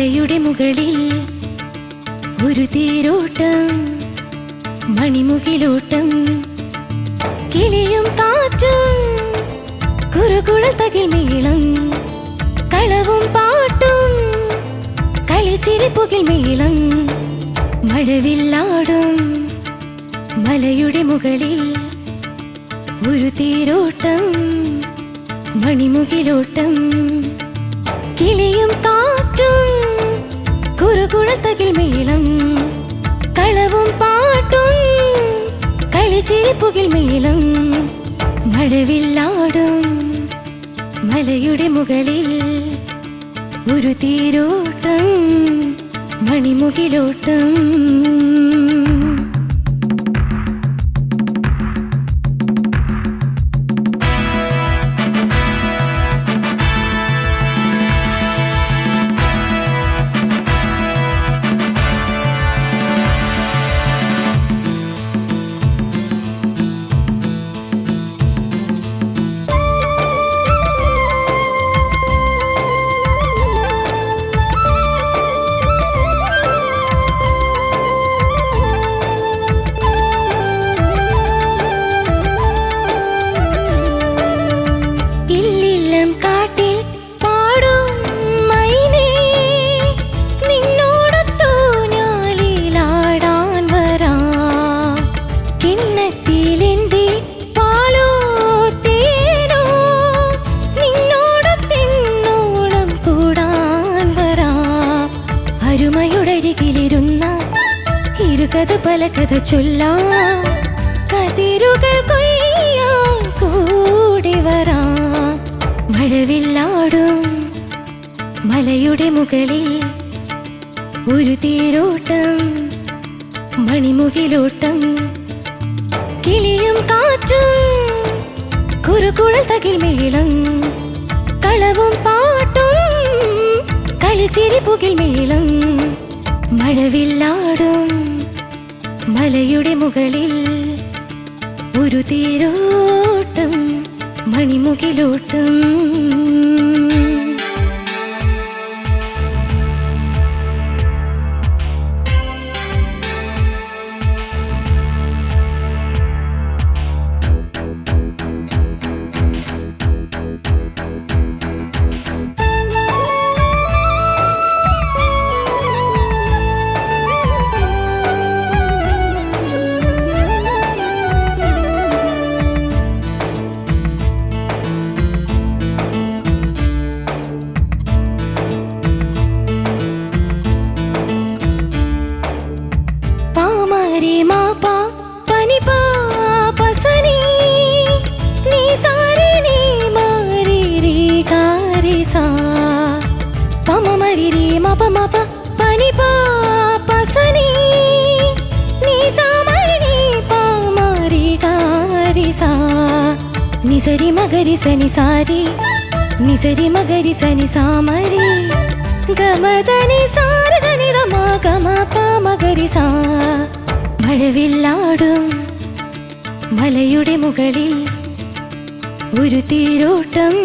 മലയുടെ മുകളിൽ ഒരു തേരോട്ടം, മണിമുകിലോട്ടം, കിളിയും കാറ്റും കുറുകുഴൽ തകിൽ മേളം, കളവും പാട്ടും കളിച്ചിരിപ്പുകിൽ മേളം, മഴവില്ലാടും മലയുടെ മുകളിൽ ഒരു തേരോട്ടം, മണിമുകിലോട്ടം, കിളിയും കാറ്റും കുറുകുഴൽ തകിൽ മേളം, കളവും പാട്ടും കളിച്ചിരിപ്പുകിൽ മേളം, മഴവില്ലാടും മലയുടെ മുകളിൽ ഒരു തേരോട്ടം, മണിമുകിലോട്ടം. ഇരുകഥ പല കഥ ചൊല്ലാം, കതിരുകൾ കൊയ്യാൻ കൂടി വരാം, മഴവില്ലാടും മലയുടെ മുകളിൽ ഒരു തേരോട്ടം, മണിമുകിലോട്ടം, കിളിയും കാറ്റും കുറുകുഴൽ തകിൽ മേളം, കളവും പാട്ടും കളിച്ചിരിപ്പുകിൽ മേളം, മഴവില്ലാടും മലയുടെ മുകളിൽ ഒരു തേരോട്ടം, മണിമുകിലോട്ടം. నిసరి మగరి సని సారి, నిసరి మగరి సని సామరి, గమదని సారి సని రమ గమ ప మగరి సా, മഴവില്ലാടും മലയുടെ മുകളിൽ ഒരു തേരോട്ടം,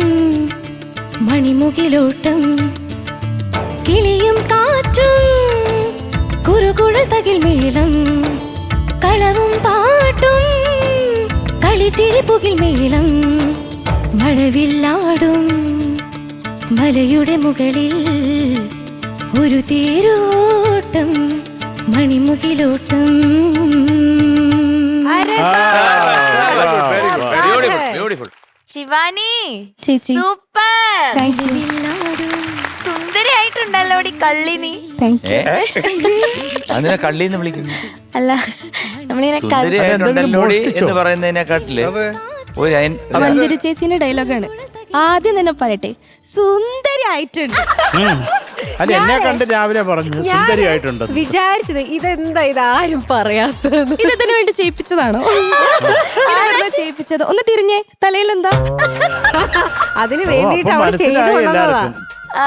മണിമുകിലോട്ടം, കിളിയും കാറ്റും കുറുകുഴൽ തകിൽ മേളം, കളവും പാട്ടും കളിച്ചിരിപ്പുകിൽ മേളം, മഴവില്ലാടും മലയുടെ മുകളിൽ ഒരു തേരോട്ടം, മണിമുകിലോട്ടം. ശിവാനി ചേച്ചി സൂപ്പർ, സുന്ദരിയായിട്ടുണ്ടല്ലോ കള്ളിനി. അതിനെ കള്ളിന്ന് വിളിക്കുന്നു. അല്ല സുന്ദരിയായിട്ടുണ്ടല്ലോടി എന്ന് പറയുന്നതിനെക്കാട്ടില് മഞ്ജരി ചേച്ചിന്റെ ഡയലോഗാണ്. ആദ്യം തന്നെ പറയട്ടെ, സുന്ദരി ആയിട്ടുണ്ട്. എന്നെ കണ്ട് രാവിലെ പറഞ്ഞു സുന്ദരിയായിട്ടുണ്ട്. വിചാരിച്ചത് ഇതെന്താ ഇതാരും പറയാത്തത്, ഇതിനു വേണ്ടി ചെയ്യിപ്പിച്ചതാണോ? ഇതെന്താ ചെയ്യിപ്പിച്ചത്? ഒന്ന് തിരിഞ്ഞേ, തലയിലെന്താ? അതിന് വേണ്ടിട്ട് അവള് ചെയ്തു.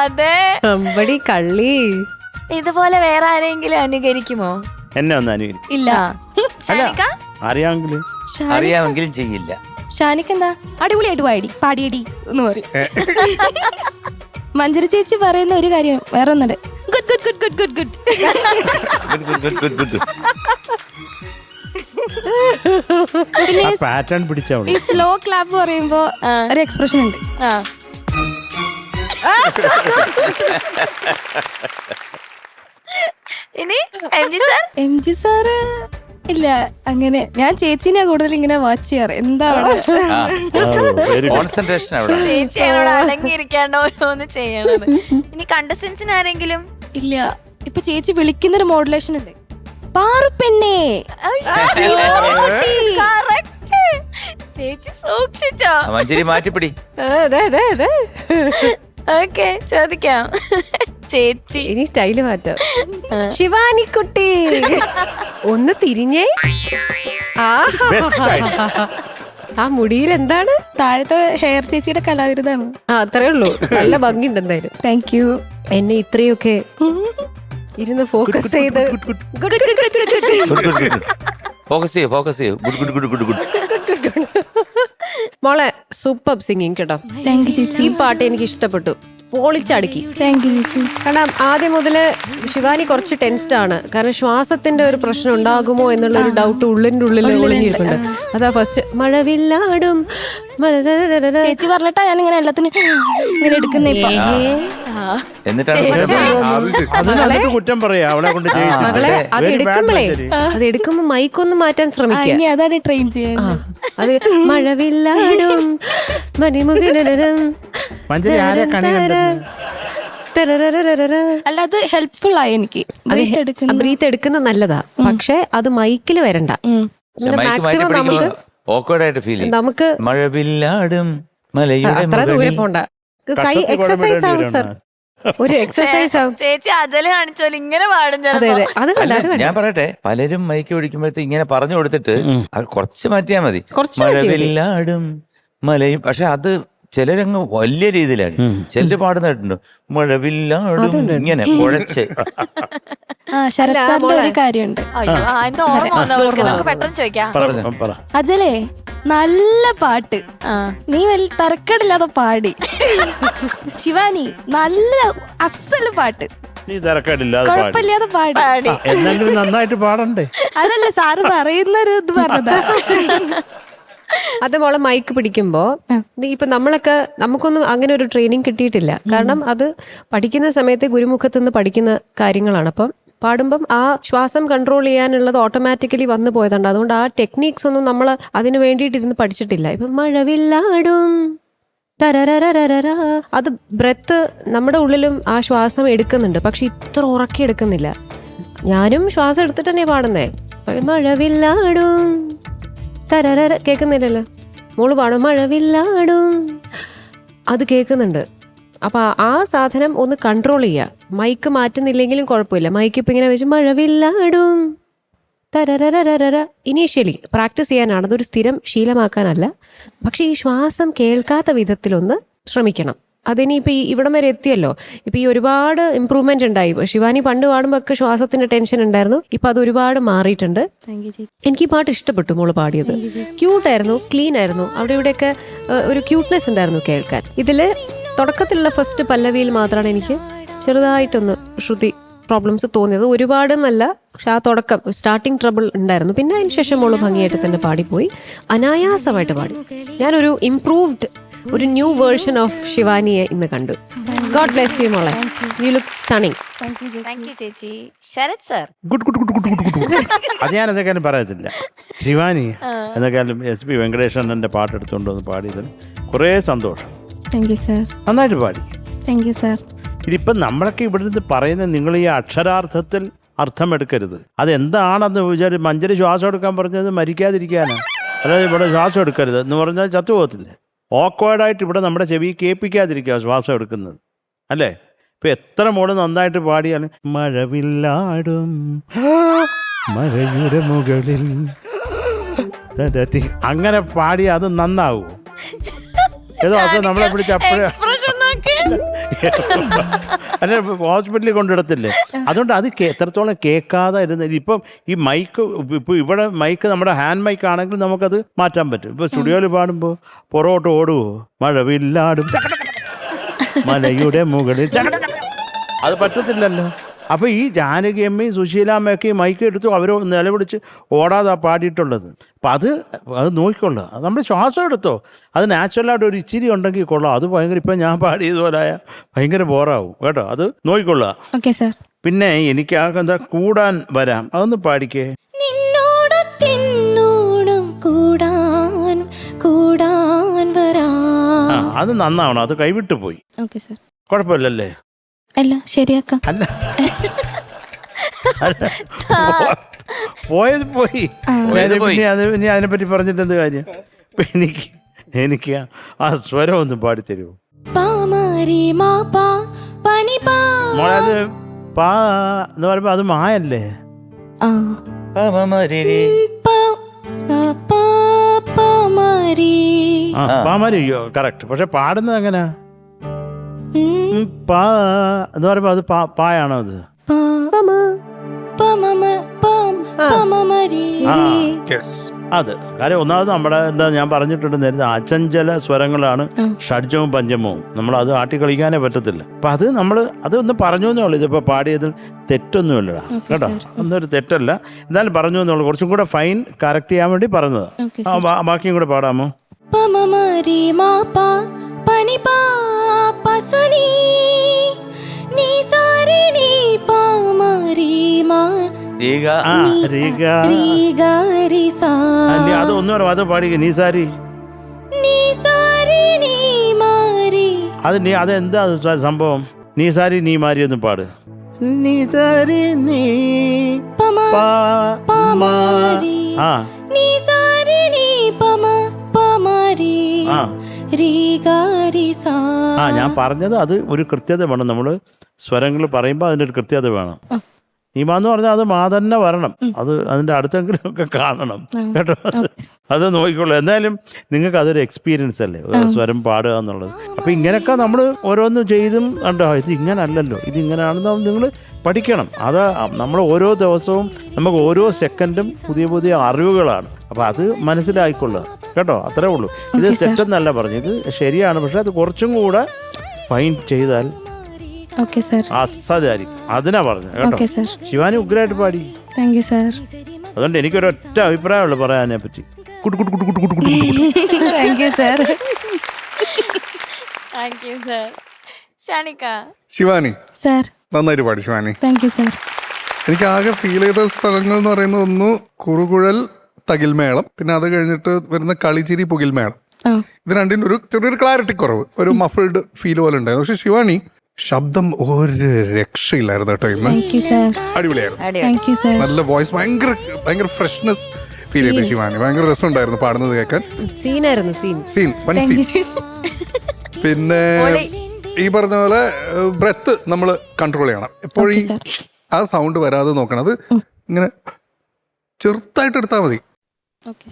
അതെ, അമ്പടി കള്ളി. ഇതുപോലെ വേറെ ആരെങ്കിലും അനുകരിക്കുമോ? എന്നെ ഒന്ന് അനുകരിക്കും. ഇല്ല. അറിയാമെങ്കിലും അറിയാമെങ്കിലും ചെയ്യില്ല. ഷാനിക്കെന്താ അടിപൊളിയായിട്ട് പാടിയടി എന്ന് പറയും. മഞ്ജരി ചേച്ചി പറയുന്ന ഒരു കാര്യം വേറെ ഒന്നുണ്ട്, good good good good good good പിന്നെ പാറ്റേൺ പിടിച്ചവള് ഈ സ്ലോ ക്ലാപ്പ് പറയുമ്പോ ഒരു എക്സ്പ്രഷൻ ഉണ്ട്. ആ ഇനി MG sir? MG സാറ് ഇല്ല, അങ്ങനെ ഞാൻ ചേച്ചീനെ കൂടുതൽ ഇങ്ങനെ വാച്ച് ചെയ്യാറ്. എന്താ അവിടെ കോൺസെൻട്രേഷൻ അവിടെ. ചേച്ചി എന്നോട് അടങ്ങിയിരിക്കാണ്ട് ഓരോന്ന് ചെയ്യണത്. ഇനി കണ്ടസ്റ്റൻസിന് ആരെങ്കിലും? ഇല്ല. ഇപ്പൊ ചേച്ചി വിളിക്കുന്നൊരു മോഡുലേഷൻ ഉണ്ട്, പാറുപ്പെണ്ണേ. Correct. ചേച്ചി സൂക്ഷിച്ചോ? മഞ്ചേരി മാറ്റിപ്പിടി. അതെ അതെ അതെ. ഓക്കെ, ചോദിക്കാം. ചേച്ചി ഇനി സ്റ്റൈല് മാറ്റാം. ശിവാനിക്കുട്ടി ഒന്ന് തിരിഞ്ഞേ. Best idea. ആ മുടിയിൽ എന്താണ്? താഴത്തെ ഹെയർ ചേച്ചിയുടെ കലാവിരുതാണ്. ആ അത്രേ ഉള്ളൂ. നല്ല ഭംഗിയുണ്ട് എന്തായാലും. Thank you. എന്നെ ഇത്രയൊക്കെ ഇരുന്ന് ഫോക്കസ് ചെയ്ത് ഫോക്കസ് ചെയ്യൂ. ഗുഡ്. മോളെ സൂപ്പർ സിംഗിങ് കേട്ടോ. താങ്ക് യു ചേച്ചി. ഈ പാട്ട് എനിക്ക് ഇഷ്ടപ്പെട്ടു. പൊളിച്ചടുക്കി. താങ്ക് യു ചേച്ചി. കാരണം ആദ്യം മുതല് ശിവാനി കുറച്ച് ടെൻസ്ഡ് ആണ്. കാരണം ശ്വാസത്തിന്റെ ഒരു പ്രശ്നം ഉണ്ടാകുമോ എന്നുള്ള ഒരു ഡൗട്ട് ഉള്ളിന്റെ ഉള്ളിൽ ഒളിഞ്ഞിരിപ്പുണ്ട്. അതാ ഫസ്റ്റ് മഴവില്ലാടും ചേച്ചി പറഞ്ഞിട്ടാ ഞാൻ ഇങ്ങനെ എല്ലാത്തിനും ഇങ്ങനെ എടുക്കുന്നേ. അതിനകത്ത് കുറ്റം പറയാ അവളെ കൊണ്ട് മകളെ അത് എടുക്കുമ്പോഴേ അത് എടുക്കുമ്പോ മൈക്കൊന്ന് മാറ്റാൻ ശ്രമിക്കുക. ഇനി അതാണ് ട്രെയിൻ ചെയ്യേണ്ടത്. അത് മഴവില്ലാടും മണിമുഖിലും മഞ്ചേരി ആരെ കണി കണ്ടത്? അല്ല, അത് ഹെൽപ്ഫുൾ ആയി എനിക്ക്. ബ്രീത്ത് എടുക്കുന്നത് നല്ലതാ, പക്ഷെ അത് മൈക്കിൽ വരണ്ട. മാക്സിമം നമുക്ക് ഓക്കേർഡായിട്ട് ഫീൽ ചെയ്യും. നമുക്ക് മഴവില്ലാടും മലയുടെ അത്ര ദൂരെ പോണ്ട. കൈ എക്സസൈസ് ആവും സർ. ഒരു എക്സസൈസ് ആവും. ചേച്ചി അതില് കാണിച്ചോലെ ഇങ്ങനെ പാടും. അതെ അതെ അത് വേണ്ട അത് വേണ്ട. ഞാൻ പറയട്ടെ, പലരും മൈക്ക് പിടിക്കുമ്പോഴത്തെ ഇങ്ങനെ പറഞ്ഞു കൊടുത്തിട്ട് അത് കുറച്ച് മാറ്റിയാ മതി. കുറച്ച് മാറ്റിയാ മതി. മഴവില്ലാടും മലയും. പക്ഷെ അത് ചിലരങ്ങ് വലിയ രീതിയിലാണ് ചിലര് പാടുന്നിട്ടുണ്ട്. മഴവില്ലാടും ഇങ്ങനെ കുഴച്ച്. ശരത് സാറിന്റെ ഒരു കാര്യമുണ്ട്. അയ്യോ എന്താ ഓർമ്മ വന്നവർക്ക്? നമുക്ക് പെട്ടെന്ന് ചോദിക്കാം. അജലേ, നല്ല പാട്ട്, നീ വലിയ തരക്കേടില്ലാതെ പാടി. ശിവാനി നല്ല അസല് പാട്ട്, നീ തിരക്കാടില്ലാതെ കുഴപ്പമില്ലാതെ പാടി. എന്നെങ്കിലും നന്നായിട്ട് പാടണ്ടേ? അതല്ല സാറ് പറയുന്നൊരു ഇത് പറഞ്ഞതാ. അത് മോളെ മൈക്ക് പിടിക്കുമ്പോ ഇപ്പൊ നമുക്കൊന്നും അങ്ങനെ ഒരു ട്രെയിനിങ് കിട്ടിയിട്ടില്ല. കാരണം അത് പഠിക്കുന്ന സമയത്ത് ഗുരുമുഖത്ത് നിന്ന് പഠിക്കുന്ന കാര്യങ്ങളാണ്. അപ്പം പാടുമ്പം ആ ശ്വാസം കൺട്രോൾ ചെയ്യാനുള്ളത് ഓട്ടോമാറ്റിക്കലി വന്നു പോയതുണ്ട്. അതുകൊണ്ട് ആ ടെക്നീക്സ് ഒന്നും നമ്മൾ അതിന് വേണ്ടിയിട്ടിരുന്ന് പഠിച്ചിട്ടില്ല. ഇപ്പം മഴവില്ലാടും തരരരരര അത് ബ്രെത്ത് നമ്മുടെ ഉള്ളിലും ആ ശ്വാസം എടുക്കുന്നുണ്ട്, പക്ഷെ ഇത്ര ഉറക്കി എടുക്കുന്നില്ല. ഞാനും ശ്വാസം എടുത്തിട്ട് തന്നെ പാടുന്നേ. മഴവില്ലാടും തരരര കേൾക്കുന്നില്ലല്ലോ. മോള് പാടും മഴവില്ലാടും, അത് കേൾക്കുന്നുണ്ട്. അപ്പൊ ആ സാധനം ഒന്ന് കൺട്രോൾ ചെയ്യുക. മൈക്ക് മാറ്റുന്നില്ലെങ്കിലും കുഴപ്പമില്ല. മൈക്ക് ഇപ്പം ഇങ്ങനെ വെച്ച് മഴവില്ലാടും തരരരരര. ഇനീഷ്യലി പ്രാക്ടീസ് ചെയ്യാനാണ്, അതൊരു സ്ഥിരം ശീലമാക്കാനല്ല. പക്ഷെ ഈ ശ്വാസം കേൾക്കാത്ത വിധത്തിലൊന്ന് ശ്രമിക്കണം. അതിനിപ്പോൾ ഈ ഇവിടം വരെ എത്തിയല്ലോ. ഇപ്പം ഈ ഒരുപാട് ഇമ്പ്രൂവ്മെന്റ് ഉണ്ടായി. ശിവാനി പണ്ട് പാടുമ്പോൾ ഒക്കെ ശ്വാസത്തിന്റെ ടെൻഷൻ ഉണ്ടായിരുന്നു. ഇപ്പം അത് ഒരുപാട് മാറിയിട്ടുണ്ട്. എനിക്ക് ഈ പാട്ട് ഇഷ്ടപ്പെട്ടു. മോള് പാടിയത് ക്യൂട്ടായിരുന്നു, ക്ലീൻ ആയിരുന്നു. അവിടെ ഇവിടെയൊക്കെ ഒരു ക്യൂട്ട്നെസ് ഉണ്ടായിരുന്നു കേൾക്കാൻ. ഇതില് തുടക്കത്തിലുള്ള ഫസ്റ്റ് പല്ലവിയിൽ മാത്രമാണ് എനിക്ക് ചെറുതായിട്ടൊന്ന് ശ്രുതി പ്രോബ്ലംസ് തോന്നിയത്. ഒരുപാട് നല്ല, പക്ഷെ ആ തുടക്കം സ്റ്റാർട്ടിങ് ട്രബിൾ ഉണ്ടായിരുന്നു. പിന്നെ അതിന് ശേഷം മോള് ഭംഗിയായിട്ട് തന്നെ പാടിപ്പോയി, അനായാസമായിട്ട് പാടി. ഞാനൊരു ഇംപ്രൂവ്ഡ് ഒരു ന്യൂ വേർഷൻ ഓഫ് ശിവാനിയെ ഇന്ന് കണ്ടു. ഗോഡ് ബ്ലെസ് യു മോളെ, you look stunning. Thank you ചേച്ചി. ശരത് സർ? അത് ഞാൻ എന്തൊക്കെയാലും പറയത്തില്ല. ശിവാനി എന്തൊക്കെയാലും SP വെങ്കടേശ്വരൻ്റെ പാട്ടെടുത്തുകൊണ്ട് വന്ന് പാടിയതിൽ കുറേ സന്തോഷം. Thank you sir. നന്നായിട്ട് പാടി. Thank you sir. ഇതിപ്പം നമ്മളൊക്കെ ഇവിടെ നിന്ന് പറയുന്ന നിങ്ങൾ ഈ അക്ഷരാർത്ഥത്തിൽ അർത്ഥമെടുക്കരുത്. അതെന്താണെന്ന് വിചാരിച്ച് മഞ്ചരി ശ്വാസം എടുക്കാൻ പറഞ്ഞത് മരിക്കാതിരിക്കാനാണ്. അതായത് ഇവിടെ ശ്വാസം എടുക്കരുത് എന്ന് പറഞ്ഞാൽ ചത്തുപോകത്തില്ലേ. ഓക്വേർഡായിട്ട് ഇവിടെ നമ്മുടെ ചെവി കേൾപ്പിക്കാതിരിക്കുക ശ്വാസം എടുക്കുന്നത്, അല്ലേ? ഇപ്പം എത്ര മോള് നന്നായിട്ട് പാടിയാലും മഴവില്ലാടും മഴയുടെ മുകളിൽ അങ്ങനെ പാടി അത് നന്നാവൂ. ഏതോ അത് നമ്മളെ പിടിച്ച് അപ്പോഴേ അല്ലെ ഹോസ്പിറ്റലിൽ കൊണ്ടിടത്തില്ലേ. അതുകൊണ്ട് അത് എത്രത്തോളം കേൾക്കാതെ ഇരുന്ന് ഇപ്പം ഈ മൈക്ക് ഇപ്പോൾ ഇവിടെ മൈക്ക് നമ്മുടെ ഹാൻഡ് മൈക്ക് ആണെങ്കിൽ നമുക്കത് മാറ്റാൻ പറ്റും. ഇപ്പോൾ സ്റ്റുഡിയോയിൽ പാടുമ്പോൾ പുറകോട്ട് ഓടുവോ മഴവില്ലാടും മലയുടെ മുകളിൽ അത് പറ്റത്തില്ലല്ലോ. അപ്പോൾ ഈ ജാനകിയമ്മയും സുശീലാമ്മയൊക്കെ മൈക്ക് എടുത്തു അവർ നിലവിളിച്ച് ഓടാതെ പാടിയിട്ടുള്ളത്. അപ്പം അത് നോക്കിക്കൊള്ളുക. അത് നമ്മൾ ശ്വാസം എടുത്തോ, അത് നാച്ചുറലായിട്ട് ഒരു ഇച്ചിരി ഉണ്ടെങ്കിൽ കൊള്ളാം. അത് ഭയങ്കര ഇപ്പം ഞാൻ പാടിയതുപോലായ ഭയങ്കര ബോറാവും കേട്ടോ. അത് നോക്കിക്കൊള്ളുക. Okay sir. പിന്നെ എനിക്ക് എന്താ കൂടാൻ വരാം, അതൊന്ന് പാടിക്കേ. അത് നന്നാവണം, അത് കൈവിട്ടു പോയി. Okay sir. കുഴപ്പമില്ലല്ലേ? അല്ല, ശരിയാക്കാം. അല്ല പോയത് പോയി. ഇനി അതിനെപ്പറ്റി പറഞ്ഞിട്ട് എന്ത് കാര്യം? എനിക്ക് ആ സ്വരം ഒന്ന് പാടിത്തരുമോ? മോളെ അത് പാ എന്ന് പറയുമ്പോ അത് മായല്ലേ? പാമാരി കറക്റ്റ്. പക്ഷെ പാടുന്നത് എങ്ങനെയാ? പാ എന്ന് പറയുമ്പോ അത് പായാണോ? അത് അത് കാര്യം ഒന്നാമത് നമ്മുടെ എന്താ ഞാൻ പറഞ്ഞിട്ടുണ്ട് നേരത്തെ, അചഞ്ചല സ്വരങ്ങളാണ് ഷഡ്ജവും പഞ്ചമവും. നമ്മൾ അത് ആട്ടി കളിക്കാനേ പറ്റത്തില്ല. അപ്പൊ അത് നമ്മൾ അതൊന്ന് പറഞ്ഞു എന്നേ ഉള്ളൂ. ഇതിപ്പോ പാടിയതിൽ തെറ്റൊന്നുമില്ലടാ കേട്ടോ, ഒന്നൊരു തെറ്റല്ല. എന്തായാലും പറഞ്ഞു എന്നുള്ളൂ, കുറച്ചും കൂടെ ഫൈൻ കറക്റ്റ് ചെയ്യാൻ വേണ്ടി പറഞ്ഞത്. ബാക്കിയും കൂടെ പാടാമോ? അത് ഒന്നും അത് പാടി. നീസാരി അതെന്താ സംഭവം? നീസാരി നീ മാരി ഒന്ന് പാട്. നീസാരി നീ ഞാൻ പറഞ്ഞത് അത് ഒരു കൃത്യത വേണം. നമ്മള് സ്വരങ്ങൾ പറയുമ്പോൾ അതിൻ്റെ ഒരു കൃത്യത വേണം. നീമാന്ന് പറഞ്ഞാൽ അത് മാ തന്നെ വരണം. അത് അതിൻ്റെ അടുത്തെങ്കിലും ഒക്കെ കാണണം കേട്ടോ. അത് നോക്കിക്കോളൂ. എന്തായാലും നിങ്ങൾക്ക് അതൊരു എക്സ്പീരിയൻസ് അല്ലേ സ്വരം പാടുക എന്നുള്ളത്. അപ്പം ഇങ്ങനെയൊക്കെ നമ്മൾ ഓരോന്നും ചെയ്തും കണ്ടോ, ഇത് ഇങ്ങനെ അല്ലല്ലോ, ഇത് ഇങ്ങനെയാണെന്ന് നിങ്ങൾ പഠിക്കണം. അത് നമ്മൾ ഓരോ ദിവസവും നമുക്ക് ഓരോ സെക്കൻഡും പുതിയ പുതിയ അറിവുകളാണ്. അപ്പം അത് മനസ്സിലായിക്കൊള്ളുക കേട്ടോ, അത്രേ ഉള്ളൂ. ഇത് തെറ്റെന്നല്ല പറഞ്ഞു, ഇത് ശരിയാണ്. പക്ഷെ അത് കുറച്ചും കൂടെ ഫൈൻ ചെയ്താൽ അസാധാരിക്കും. അതിനാ പറഞ്ഞു കേട്ടോ. ശിവാനി ഉഗ്രായിട്ട് പാടി. അതുകൊണ്ട് എനിക്കൊരൊറ്റ അഭിപ്രായമുള്ളൂ പറയാനെ പറ്റി. ശിവാനി നന്നായിട്ട് പാടി. ശിവാനി എനിക്ക് ആകെ ഫീൽ ചെയ്ത സ്ഥലങ്ങൾ എന്ന് പറയുന്നത് ഒന്ന് കുറുകുഴൽ തകിൽമേളം, പിന്നെ അത് കഴിഞ്ഞിട്ട് വരുന്ന കളിച്ചിരി പുകിൽമേളം. ഇത് രണ്ടിനും ഒരു ചെറിയൊരു ക്ലാരിറ്റി കുറവ്, ഒരു മഫിൾഡ് ഫീൽ പോലെ ഉണ്ടായിരുന്നു. പക്ഷെ ശിവാനി ശബ്ദം ഒരു രക്ഷയില്ലായിരുന്നു കേട്ടോ. ഇന്ന് അടിപൊളിയായിരുന്നു, നല്ല വോയിസ്, ഭയങ്കര ഫ്രഷ്നെസ് ഫീൽ ചെയ്തു ശിവാനി. ഭയങ്കര രസമുണ്ടായിരുന്നു പാടുന്നത് കേൾക്കാൻ. പിന്നെ ഈ പറഞ്ഞ പോലെ ബ്രെത്ത് നമ്മൾ കൺട്രോൾ ചെയ്യണം എപ്പോഴും. ഈ ആ സൗണ്ട് വരാതെ നോക്കണം. അത് ഇങ്ങനെ ചെറുതായിട്ട് എടുത്താൽ മതി.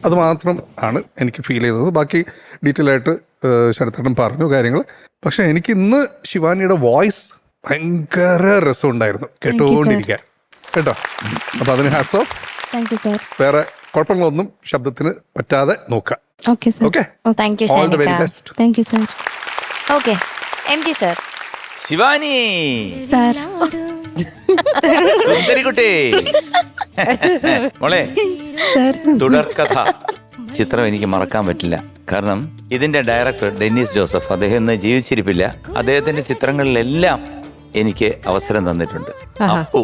അത് മാത്രം ആണ് എനിക്ക് ഫീൽ ചെയ്തത്. ബാക്കി ഡീറ്റെയിൽ ആയിട്ട് ശരത്തേട്ടൻ പറഞ്ഞു കാര്യങ്ങൾ. പക്ഷെ എനിക്ക് ഇന്ന് ശിവാനിയുടെ വോയിസ് ഭയങ്കര രസമുണ്ടായിരുന്നു കേട്ടുകൊണ്ടിരിക്കാൻ കേട്ടോ. അപ്പൊ അതിന് ഹാറ്റ്സ് ഓഫ്. വേറെ കുഴപ്പങ്ങളൊന്നും ശബ്ദത്തിന് പറ്റാതെ നോക്കാം. ശിവാനി സുന്ദരിക്കുട്ടി മോളെ, തുടർക്കഥ ചിത്രം എനിക്ക് മറക്കാൻ പറ്റില്ല. കാരണം ഇതിന്റെ ഡയറക്ടർ ഡെന്നിസ് ജോസഫ്, അദ്ദേഹം ഇന്ന് ജീവിച്ചിരിപ്പില്ല. അദ്ദേഹത്തിന്റെ ചിത്രങ്ങളിലെല്ലാം എനിക്ക് അവസരം തന്നിട്ടുണ്ട്. അപ്പു,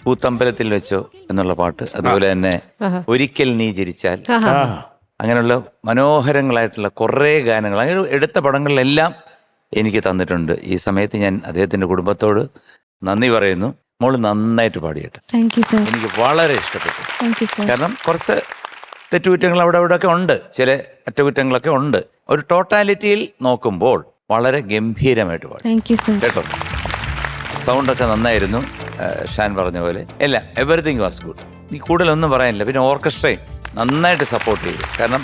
പൂത്തമ്പലത്തിൽ വെച്ചോ എന്നുള്ള പാട്ട്, അതുപോലെ തന്നെ ഒരിക്കൽ നീ ചിരിച്ചാൽ, അങ്ങനെയുള്ള മനോഹരങ്ങളായിട്ടുള്ള കുറേ ഗാനങ്ങൾ അങ്ങനെ എടുത്ത പടങ്ങളിലെല്ലാം എനിക്ക് തന്നിട്ടുണ്ട്. ഈ സമയത്ത് ഞാൻ അദ്ദേഹത്തിന്റെ കുടുംബത്തോട് നന്ദി പറയുന്നു. മോള് നന്നായിട്ട് പാടിയിട്ട് എനിക്ക് വളരെ ഇഷ്ടപ്പെട്ടു. കാരണം കുറച്ച് തെറ്റുകുറ്റങ്ങൾ അവിടെ ഒക്കെ ഉണ്ട്, ചില അറ്റകുറ്റങ്ങളൊക്കെ ഉണ്ട്. ഒരു ടോട്ടാലിറ്റിയിൽ നോക്കുമ്പോൾ വളരെ ഗംഭീരമായിട്ട് പാടി കേട്ടോ. സൗണ്ടൊക്കെ നന്നായിരുന്നു. ഷാൻ പറഞ്ഞ പോലെ എല്ലാം എവറിത്തിങ് വാസ് ഗുഡ്. ഇനി കൂടുതലൊന്നും പറയാനില്ല. പിന്നെ ഓർക്കസ്ട്രയും നന്നായിട്ട് സപ്പോർട്ട് ചെയ്തു. കാരണം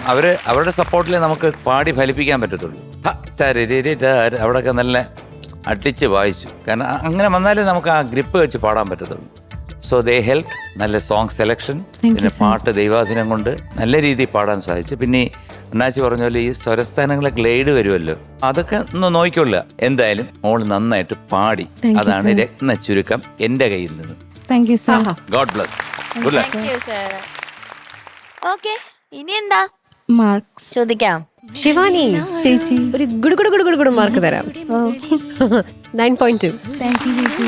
അവരുടെ സപ്പോർട്ടിലേ നമുക്ക് പാടി ഫലിപ്പിക്കാൻ പറ്റത്തുള്ളൂ. അവിടെയൊക്കെ നല്ല അടിച്ച് വായിച്ചു. കാരണം അങ്ങനെ വന്നാലേ നമുക്ക് ആ ഗ്രിപ്പ് വെച്ച് പാടാൻ പറ്റത്തുള്ളൂ. So they help. നല്ല സോങ് സെലക്ഷൻ, പിന്നെ പാട്ട് ദൈവാധീനം കൊണ്ട് നല്ല രീതിയിൽ പാടാൻ സാധിച്ചു. പിന്നെ അണ്ണാച്ചി പറഞ്ഞ പോലെ ഈ സ്വരസ്ഥാനങ്ങളെ ഗ്ലൈഡ് വരുമല്ലോ, അതൊക്കെ ഒന്ന് നോക്കിക്കൊള്ളുക. എന്തായാലും മോള് നന്നായിട്ട് പാടി. അതാണ് രത്ന ചുരുക്കം എന്റെ കയ്യിൽ നിന്ന്. Thank you sir. God bless. Good luck. Thank you sir. Okay, ഇനി എന്താ മാർക്സ് ചോദിക്കാം? ശിവാനി ചേച്ചി. ഒരു ഗുഡ് മാർക്ക് തരാം. 9.2. താങ്ക് യു ചേച്ചി.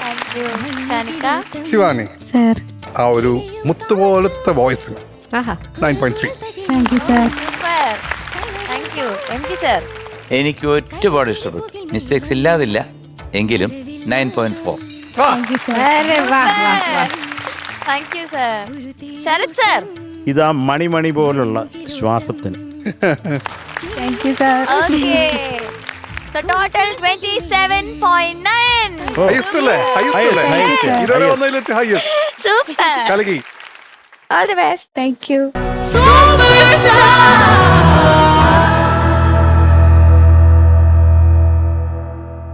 താങ്ക് യു ഷാനിക്ക. ശിവാനി, സർ. ആ ഒരു മുത്തുപോലത്തെ വോയിസ് ആഹാ 9.3. Thank you sir. Super. Thank you M G sir. എനിക്ക് ഒരുപാട് ഇഷ്ടപ്പെട്ടു. മിസ്റ്റേക്സ് ഇല്ലാതില്ല, എങ്കിലും 9.4. Thank you sir. Thank you sir. Sharath sir. ഇതാ മണിമണി പോലുള്ള ശ്വാസത്തിന്. Thank you sir. Okay, so total 27.9. Highest അല്ലേ? ഹൈസ്റ്റ് അല്ലേ? Highest. ഇതുവരെ വന്നതിൽ വെച്ച് ഹൈസ്റ്റ്. സൂപ്പർ. കലകി. All the best. Thank you. Super.